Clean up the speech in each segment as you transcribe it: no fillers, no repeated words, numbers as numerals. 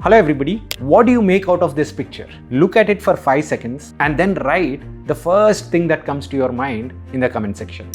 Hello everybody, what do you make out of this picture? Look at it for 5 seconds and then write the first thing that comes to your mind in the comment section.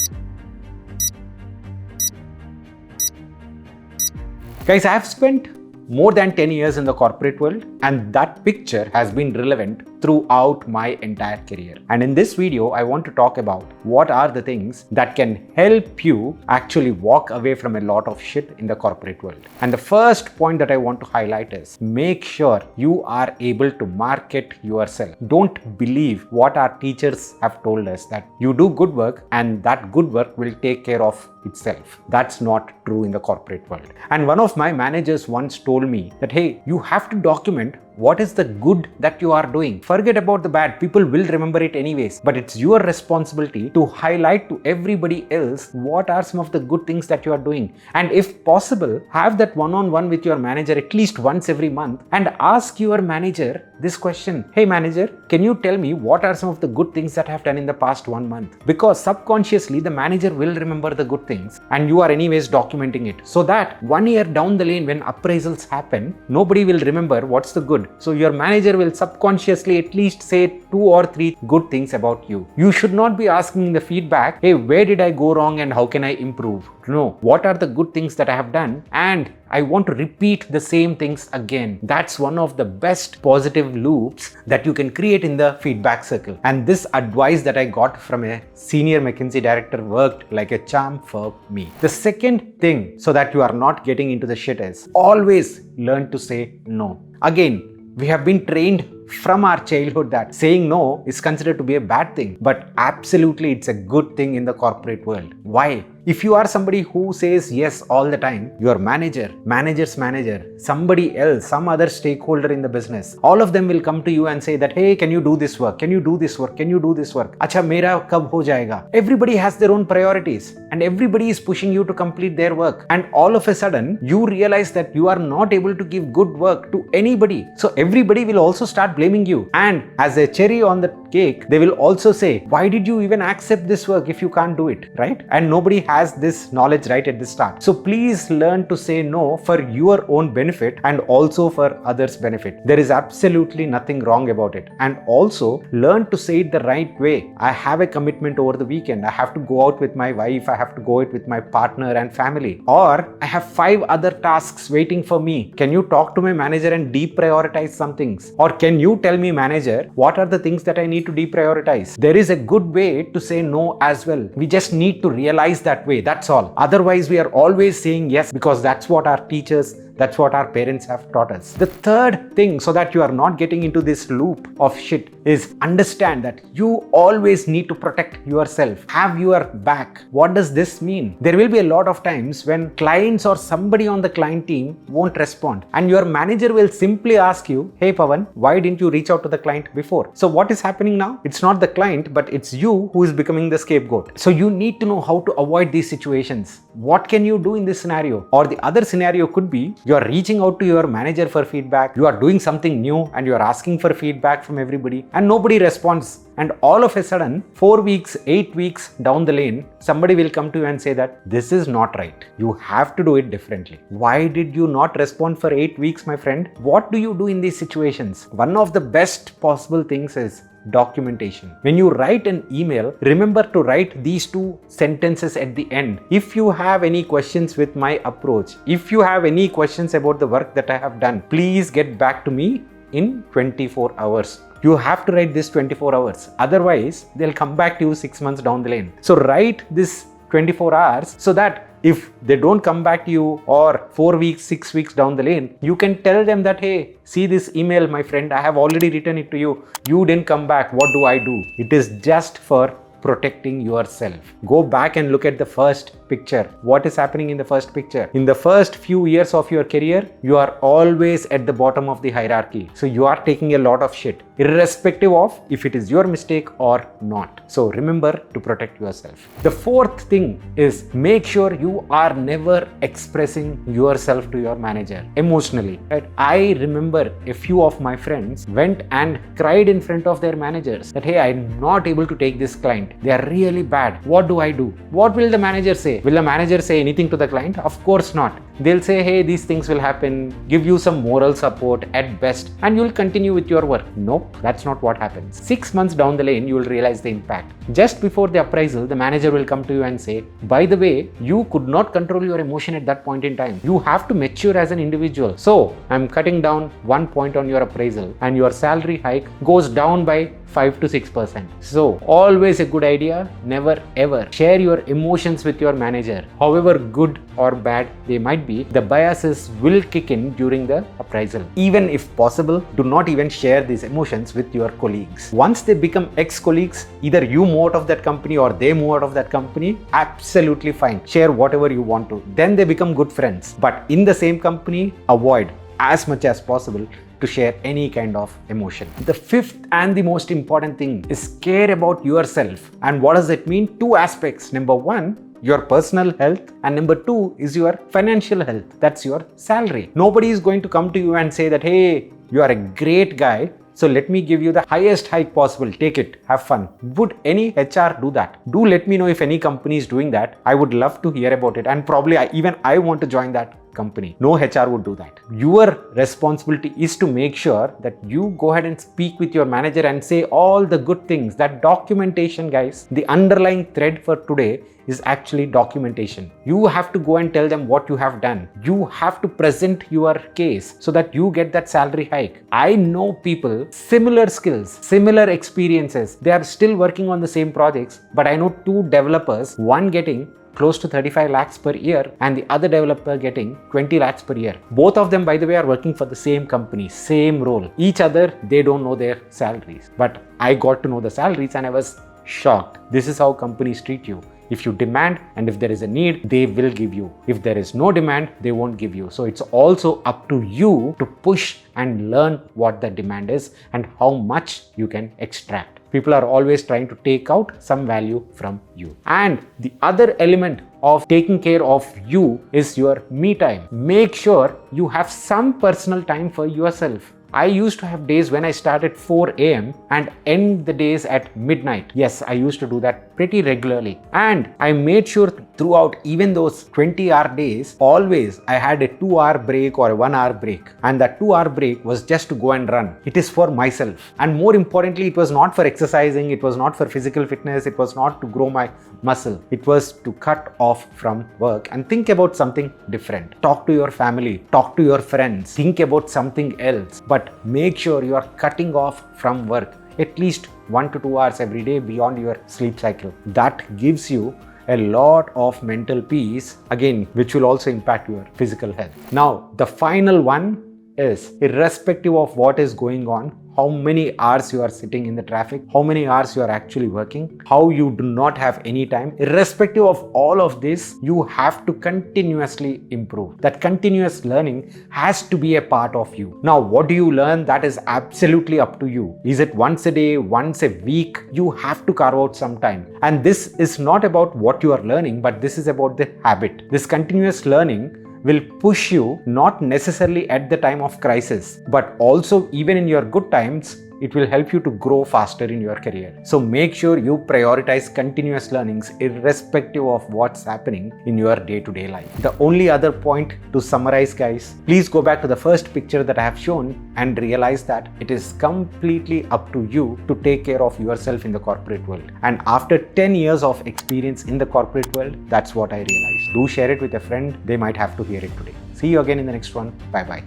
Guys, I have spent more than 10 years in the corporate world and that picture has been relevant throughout my entire career. And in this video, I want to talk about what are the things that can help you actually walk away from a lot of shit in the corporate world. And the first point that I want to highlight is make sure you are able to market yourself. Don't believe what our teachers have told us that you do good work and that good work will take care of itself. That's not true in the corporate world. And one of my managers once told me that, hey, you have to document what is the good that you are doing. Forget about the bad. People will remember it anyways. But it's your responsibility to highlight to everybody else what are some of the good things that you are doing. And if possible, have that one-on-one with your manager at least once every month and ask your manager this question. Hey manager, can you tell me what are some of the good things that I have done in the past 1 month? Because subconsciously the manager will remember the good things and you are anyways documenting it. So that 1 year down the lane when appraisals happen, nobody will remember what's the good. So your manager will subconsciously at least say 2 or 3 good things about you. You should not be asking the feedback, hey, where did I go wrong and how can I improve? No, what are the good things that I have done and I want to repeat the same things again. That's one of the best positive loops that you can create in the feedback circle. And this advice that I got from a senior McKinsey director worked like a charm for me. The second thing so that you are not getting into the shit is always learn to say no. Again, we have been trained from our childhood that saying no is considered to be a bad thing, but absolutely it's a good thing in the corporate world. Why? If you are somebody who says yes all the time, your manager's manager, somebody else, some other stakeholder in the business, all of them will come to you and say that, hey, can you do this work? Can you do this work? Can you do this work? Acha, mera kab ho jayega? Everybody has their own priorities and everybody is pushing you to complete their work. And all of a sudden, you realize that you are not able to give good work to anybody. So everybody will also start blaming you. And as a cherry on the cake, they will also say, why did you even accept this work if you can't do it, right? And nobody has this knowledge right at the start. So please learn to say no for your own benefit and also for others' benefit. There is absolutely nothing wrong about it. And also learn to say it the right way. I have a commitment over the weekend. I have to go out with my wife. I have to go out with my partner and family. Or I have 5 other tasks waiting for me. Can you talk to my manager and deprioritize some things? Or can you tell me, manager, what are the things that I need to deprioritize? There is a good way to say no as well. We just need to realize that way. That's all. Otherwise, we are always saying yes because that's what our teachers, that's what our parents have taught us. The third thing, so that you are not getting into this loop of shit, is understand that you always need to protect yourself. Have your back. What does this mean? There will be a lot of times when clients or somebody on the client team won't respond and your manager will simply ask you, hey Pavan, why didn't you reach out to the client before? So what is happening now? It's not the client, but it's you who is becoming the scapegoat. So you need to know how to avoid these situations. What can you do in this scenario? Or the other scenario could be you are reaching out to your manager for feedback, you are doing something new and you are asking for feedback from everybody and nobody responds. And all of a sudden, 4 weeks, 8 weeks down the lane, somebody will come to you and say that this is not right. You have to do it differently. Why did you not respond for 8 weeks, my friend? What do you do in these situations? One of the best possible things is documentation. When you write an email, remember to write these 2 sentences at the end. If you have any questions with my approach, if you have any questions about the work that I have done, please get back to me in 24 hours. You have to write this 24 hours. Otherwise, they'll come back to you 6 months down the lane. So write this 24 hours so that if they don't come back to you or 4 weeks, 6 weeks down the lane, you can tell them that, hey, see this email, my friend, I have already written it to you. You didn't come back. What do I do? It is just for protecting yourself. Go back and look at the first picture. What is happening in the first picture? In the first few years of your career, you are always at the bottom of the hierarchy. So you are taking a lot of shit, irrespective of if it is your mistake or not. So remember to protect yourself. The fourth thing is make sure you are never expressing yourself to your manager emotionally. Right? I remember a few of my friends went and cried in front of their managers that, hey, I'm not able to take this client. They are really bad. What do I do? What will the manager say? Will the manager say anything to the client? Of course not. They'll say, hey, these things will happen, give you some moral support at best, and you'll continue with your work. Nope, that's not what happens. 6 months down the lane, you will realize the impact. Just before the appraisal, the manager will come to you and say, by the way, you could not control your emotion at that point in time. You have to mature as an individual. So I'm cutting down 1 point on your appraisal and your salary hike goes down by 5 to 6%. So always a good idea, never ever share your emotions with your manager. However good or bad they might be, the biases will kick in during the appraisal. Even if possible, do not even share these emotions with your colleagues. Once they become ex-colleagues, either you move out of that company or they move out of that company, absolutely fine. Share whatever you want to. Then they become good friends. But in the same company, avoid as much as possible to share any kind of emotion. The fifth and the most important thing is care about yourself. And what does it mean? Two aspects. Number one, your personal health, and number two is your financial health. That's your salary. Nobody is going to come to you and say that, hey, you are a great guy, so let me give you the highest hike possible. Take it, have fun. Would any HR do that? Do let me know if any company is doing that. I would love to hear about it, and probably even I want to join that company. No HR would do that. Your responsibility is to make sure that you go ahead and speak with your manager and say all the good things. That documentation, guys, the underlying thread for today is actually documentation. You have to go and tell them what you have done. You have to present your case so that you get that salary hike. I know people, similar skills, similar experiences. They are still working on the same projects, but I know two developers, one getting close to 35 lakhs per year and the other developer getting 20 lakhs per year. Both of them, by the way, are working for the same company, same role. Each other, they don't know their salaries. But I got to know the salaries and I was shocked. This is how companies treat you. If you demand and if there is a need, they will give you. If there is no demand, they won't give you. So it's also up to you to push and learn what the demand is and how much you can extract. People are always trying to take out some value from you. And the other element of taking care of you is your me time. Make sure you have some personal time for yourself. I used to have days when I start at 4 a.m. and end the days at midnight. Yes, I used to do that pretty regularly. And I made sure throughout even those 20-hour days, always I had a 2-hour break or a 1-hour break. And that 2-hour break was just to go and run. It is for myself. And more importantly, it was not for exercising. It was not for physical fitness. It was not to grow my muscle. It was to cut off from work and think about something different. Talk to your family. Talk to your friends. Think about something else. But make sure you are cutting off from work at least 1 to 2 hours every day beyond your sleep cycle. That gives you a lot of mental peace, again, which will also impact your physical health. Now, the final one is, irrespective of what is going on, how many hours you are sitting in the traffic, how many hours you are actually working, how you do not have any time, irrespective of all of this, you have to continuously improve. That continuous learning has to be a part of you. Now, what do you learn? That is absolutely up to you. Is it once a day, once a week? You have to carve out some time. And this is not about what you are learning, but this is about the habit. This continuous learning will push you not necessarily at the time of crisis, but also even in your good times, it will help you to grow faster in your career. So make sure you prioritize continuous learnings irrespective of what's happening in your day-to-day life. The only other point to summarize, guys, please go back to the first picture that I have shown and realize that it is completely up to you to take care of yourself in the corporate world. And after 10 years of experience in the corporate world, that's what I realized. Do share it with a friend. They might have to hear it today. See you again in the next one. Bye-bye.